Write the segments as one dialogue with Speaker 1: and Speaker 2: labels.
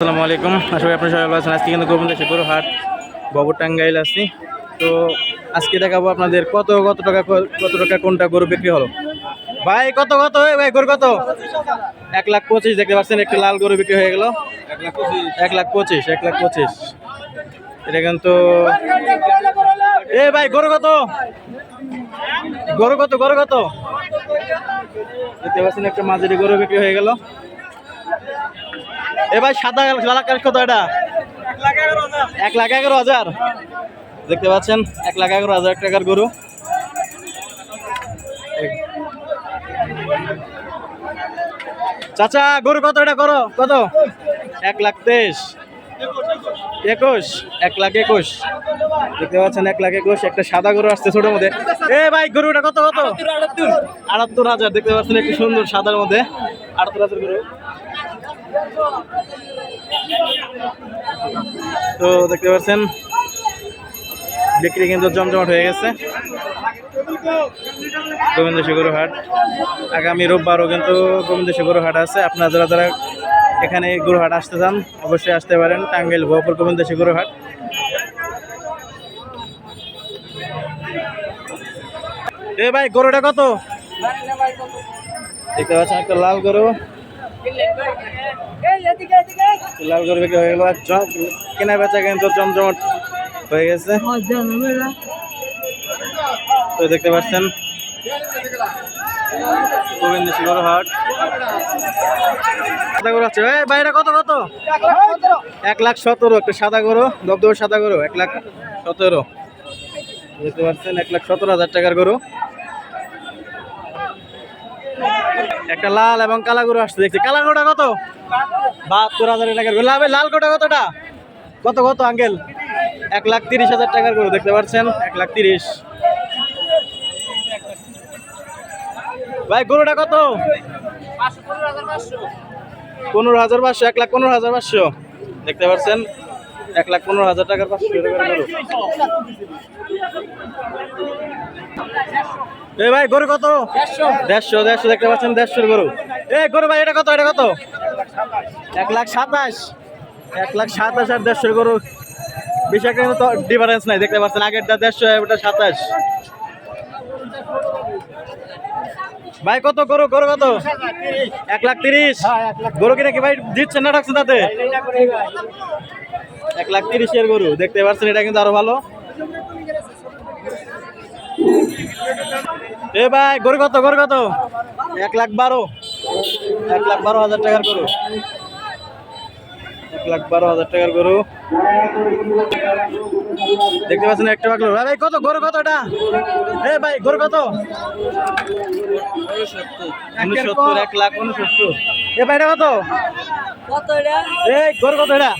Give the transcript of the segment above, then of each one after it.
Speaker 1: আসসালামু আলাইকুম। আশা করি আপনারা সবাই ভালো আছেন। আজকে কিন্তু গোবিন্দ গরু হাট বাবু টাঙ্গাইল আছি। তো আজকে দেখাবো আপনাদের কত টাকা কোনটা গরু বিক্রি হলো। ভাই কত ভাই গরু কত? 1,25,000 দেখতে পাচ্ছেন, একটি লাল গরু বিক্রি হয়ে গেল 1,25,000। এটা কিন্তু ভাই গরু কত দেখতে পাচ্ছেন, একটা মাঝারি গরু বিক্রি হয়ে গেল। ভাই সাদা লাল কাশ কত? এটা 1,11,000 দেখতে পাচ্ছেন, 1,11,000 টাকার গরু। চাচা গরু কত? এটা করো কত? 1,23,000 1,21,000 দেখতে পাচ্ছেন, 1,21,000 একটা সাদা গরু আসছে ছোটোর মধ্যে। ভাই গরুটা কত? 78,000 দেখতে পাচ্ছেন, একটু সুন্দর সাদার মধ্যে 78,000 গরু। তো দেখতে পাচ্ছেন বিক্রি কিন্তু জমজমাট হয়ে গেছে গোবিন্দ গরু হাট। আগামী রোববারও কিন্তু গোবিন্দ গরু হাট আছে। আপনারা যারা এখানে গরু হাট আসতে চান অবশ্যই আসতে পারেন, টাঙ্গাইল ভোপুর গোবিন্দ গরু হাট। ভাই গরুটা কত? দেখতে পাচ্ছেন একটা লাল গরু বিক্রি হয়ে গেল। কেনা বেচা কিন্তু জমজমাট হয়ে গেছে। তো দেখতে পাচ্ছেন গোবিন্দ গরু হাট। সাদা গরু আছে বাইরে কত? 1,17,000 একটা সাদা গরু, দবদবে সাদা গরু 1,17,000 দেখতে পাচ্ছেন, 1,17,000 টাকার গরু। একটা লাল এবং কালা গরু আসছে দেখছি। কালা গরুটা কত? 72,000 টাকার গরু। লাল গরুটা কতটা? কত আঙ্কেল? 1,30,000 টাকার গরু দেখতে পাচ্ছেন, 1,30,000। ভাই গরুটা কত? 15,500 1,15,500 দেখতে পাচ্ছেন, 1,15,000 টাকার 500 টাকার গরু। ভাই গরু কত? 150 দেখতে পাচ্ছেন, 150 গরু। গরু ভাই এটা কত? 1,27,000 1,27,000 আর 150 গরু বেশি একটা কিন্তু ডিফারেন্স নাই দেখতে পাচ্ছেন। আগেরটা 150, ওটা 27। ভাই কত গরু কত? 1,30,000 গরু কিনা কি ভাই দিচ্ছেন না ঠকছেন তাতে? 1,30,000 গরু দেখতে পাচ্ছেন, এটা কিন্তু আরো ভালো। ভাই গরু কত? 1,12,000 1,12,000 টাকার গরু, 1,12,000 টাকার গরু দেখতে পাচ্ছেন। একটা বাগলো ভাই কত? গরু কত এটা? ভাই গরু কত? 69 1,69,000 ভাই এটা কত? গরু কত এটা?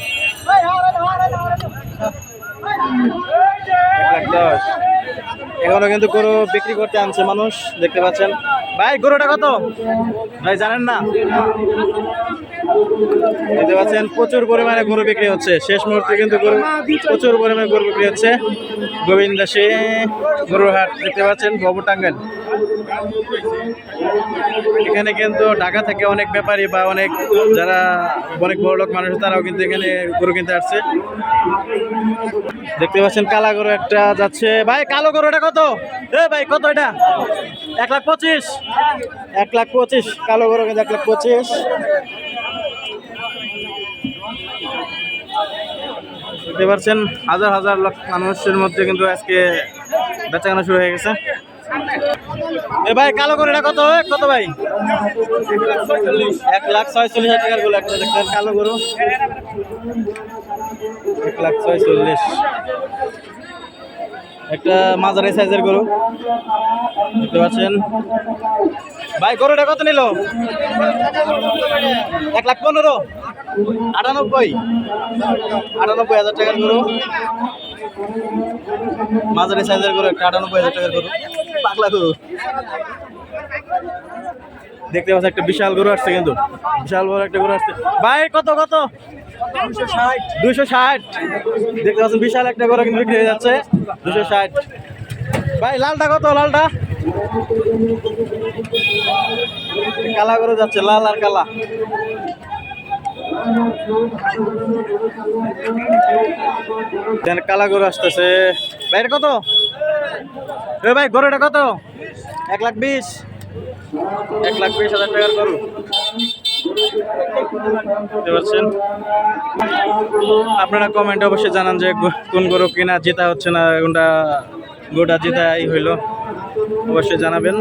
Speaker 1: 1,10,000 এখনো কিন্তু গরু বিক্রি করতে আনছে মানুষ দেখতে পাচ্ছেন। ভাই গরুটা কত ভাই জানেন না? দেখতে পাচ্ছেন প্রচুর পরিমাণে গরু বিক্রি হচ্ছে। শেষ মুহূর্তে কিন্তু গরু প্রচুর পরিমাণে গরু বিক্রি হচ্ছে গোবিন্দ গরুর হাট দেখতে পাচ্ছেন, বাবু টাঙ্গাইল। এখানে কিন্তু ঢাকা থেকে অনেক ব্যাপারী বা অনেক যারা অনেক বড় লোক মানুষ তারাও কিন্তু এখানে গরু কিনতে আসছে দেখতে পাচ্ছেন। কালা গরু একটা যাচ্ছে। ভাই কালো গরুটা কত? ভাই কত এটা? 1,25,000 কালো গরু কিন্তু 1,25,000 দেখতে পাচ্ছেন। হাজার লাখ মানুষের মধ্যে কিন্তু আজকে বেচাকেনা শুরু হয়ে গেছে। ভাই কালো গরুটা কত? ভাই 1,46,000 টাকার গরু একটা দেখতেন, কালো গরু 1,46,000 একটা মাঝারি সাইজের গরু দেখতে পাচ্ছেন। ভাই গরুটা কত নিল? 1,15,000 98,000 টাকার গরু, মাঝারি সাইজের গরু একটা 98,000 টাকার গরু, পাগলা গরু দেখতে পাচ্ছেন। একটা বিশাল গরু আসছে কিন্তু, বিশাল বড় একটা গরু আসছে। ভাই কত? 260 দেখতে পাচ্ছেন, বিশাল একটা গরু কিন্তু বিক্রি হয়ে যাচ্ছে 260। ভাই লালটা কত? লালটা কালা গরু যাচ্ছে, লাল আর কালা কালা গরু আসতেছে। ভাই এটা কত? এ ভাই গরুটা কত? 1,20,000। 1,20,000 টাকার গরু বুঝতে পারছেন। আপনারা কমেন্টে অবশ্যই জানান যে কোন গরু কিনা জেতা হচ্ছে না, কোনটা গোটা জেতাই হইলো অবশ্যই জানাবেন।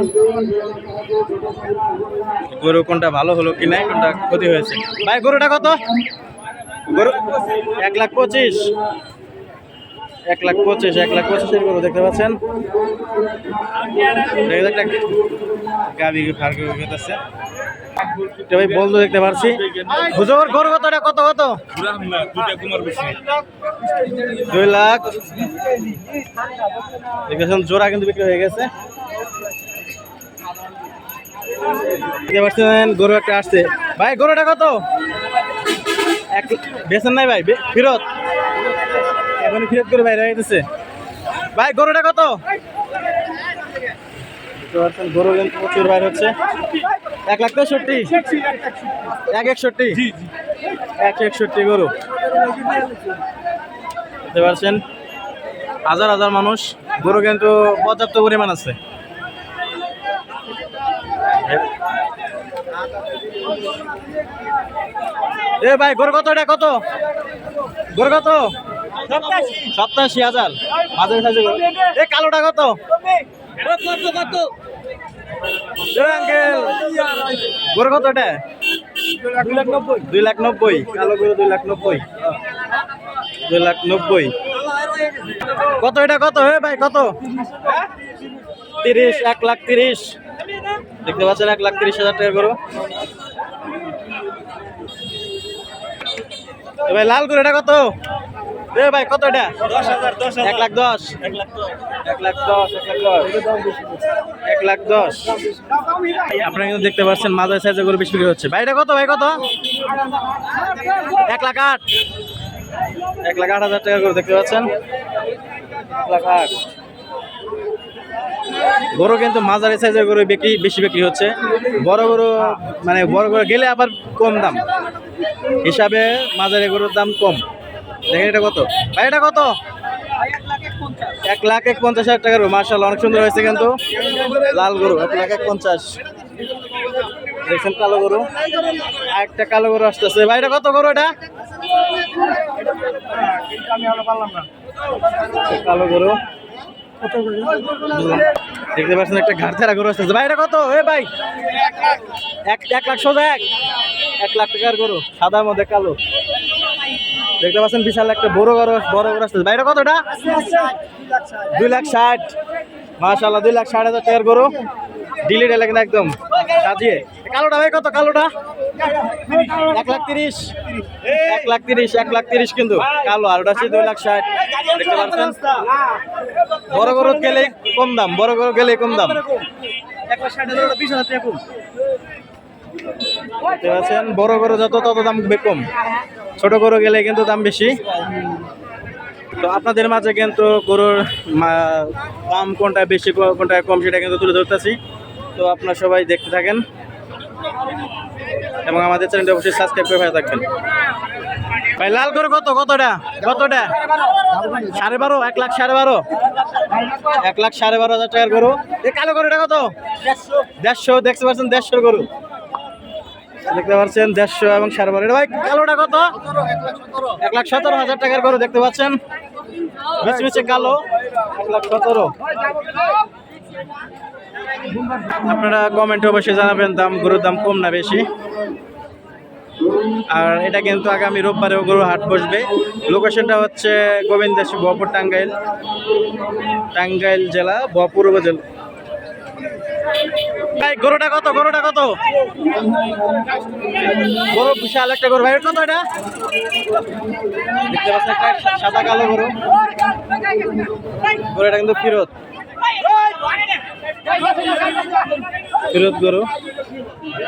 Speaker 1: গরু কোনটা ভালো হলো কিনা, কোনটা ক্ষতি হয়েছে। ভাই গরুটা কত? গরু 1,25,000। 1,25,000 গরু দেখতে পাচ্ছেন। একটা গাবি ফার আছে ভাই, বলতো দেখতে পারছি। হুজুর গরু কতটা? কত 2 লাখ দেখেছেন। জোড়া কিন্তু বিক্রি হয়ে গেছে দেখতে পাচ্ছেন। গরু একটা আসছে। ভাই গরুটা কত? বেচেন নাই ভাই? ফেরত এখন ফেরত করে বাইরে হইতেছে। ভাই গরুটা কত? গরু কিন্তু প্রচুর বাইর হচ্ছে। 1,63,000। 1,61 গরু বুঝতে পারছেন। হাজার হাজার মানুষ, গরু কিন্তু পর্যাপ্ত পরিমাণ আছে। এ ভাই গরু কত? এটা কত গরু? কত? 87,000। মাঝারি সাইজের গরু। এ কালোটা কত? গরু কত এটা? 2,90,000। কালো গরু 2,90,000। 2,90,000 কত এটা? কত হে ভাই কত? 30। 1,30,000 দেখতে পাচ্ছেন। 1,30,000 টাকার গরু। ভাই লাল গরু এটা কত? এ ভাই কত এটা? 1,10,000। 1,10,000 আপনারা কিন্তু দেখতে পাচ্ছেন মাঝারি সাইজের গরু বেশি বিক্রি হচ্ছে। ভাই এটা কত? ভাই কত? 1,08,000। 1,08,000 টাকা গরু দেখতে পাচ্ছেন। 1,08,000 গরু কিন্তু মাঝারি সাইজের গরু বেশি বিক্রি হচ্ছে। বড় গরু মানে বড় গরু গেলে আবার কম দাম হিসাবে মাঝারি গরুর দাম কম। দেখেন এটা কত? ভাই এটা কত? 1,51,000 টাকার গরু। মাশাআল্লাহ অনেক সুন্দর হয়েছে কিন্তু লাল গরু। 1,51,000 দেখছেন। কালো গরু আরেকটা কালো গরু আসতেছে। ভাই এটা কত গরু? এটা কালো গরু দেখতে পাচ্ছেন। একটা ঘাট ছাড়া গরু আসতেছে। ভাই এটা কত? এ ভাই 1,00,000 সোজা 1,00,000 টাকার গরু, সাদার মধ্যে কালো দেখতে পাচ্ছেন। বিশাল একটা বড় গরু আসতেছে। ভাই এটা কত? এটা 2,60,000। মাশাআল্লাহ 2,60,000 টাকার গরু। ডিলিট এলাকা একদম সাজিয়ে। কালোটা ভাই কত? কালোটা 1,30,000। 1,30,000 কিন্তু কালো। আর ওটা হচ্ছে 2,60,000 দেখতে পাচ্ছেন। বড় গরু গেলে কম দাম, বড় গরু গেলে কম দাম। 1,60,000 20,000 টাকা কম দেখতে পাচ্ছেন। বড় গরু যত তত দাম কম, ছোট গরু গেলে কিন্তু দাম বেশি। তো আপনাদের মাঝে কিন্তু গরুর দাম কোনটা বেশি কোনটা কম সেটা কিন্তু তুলে ধরতেছি। তো আপনারা সবাই দেখতে থাকেন এবং আমাদের চ্যানেলটা অবশ্যই সাবস্ক্রাইব করে ভালো থাকবেন। ভাই লাল গরু কত? কতটা? 12.5। 1,12,000। 1,12,000 টাকার গরু। এই কালো গরুটা কত? 150 দেখতে পাচ্ছেন। 150 গরু দেখতে পাচ্ছেন। 150 এবং 12.5। ভাই কালোটা কত? 1,17,000 টাকার গরু দেখতে পাচ্ছেন। মিচমিচে কালো 1,17,000। আপনারা কমেন্টে অবশ্যই জানাবেন দাম, গরুর দাম কম না বেশি। আর এটা কিন্তু আগামী রোববারেও গরু হাট বসবে। লোকেশনটা হচ্ছে গোবিন্দাসী, বহপুর, টাঙ্গাইল জেলা, বহপুর উপজেলা। ভাই গরুটা কত? গরুটা কত? গরু বিশাল একটা গরু। ভাই কত এটা? দেখতে পাচ্ছেন একটা সাদা কালো গরু। গরুটা কিন্তু ফেরত গরু।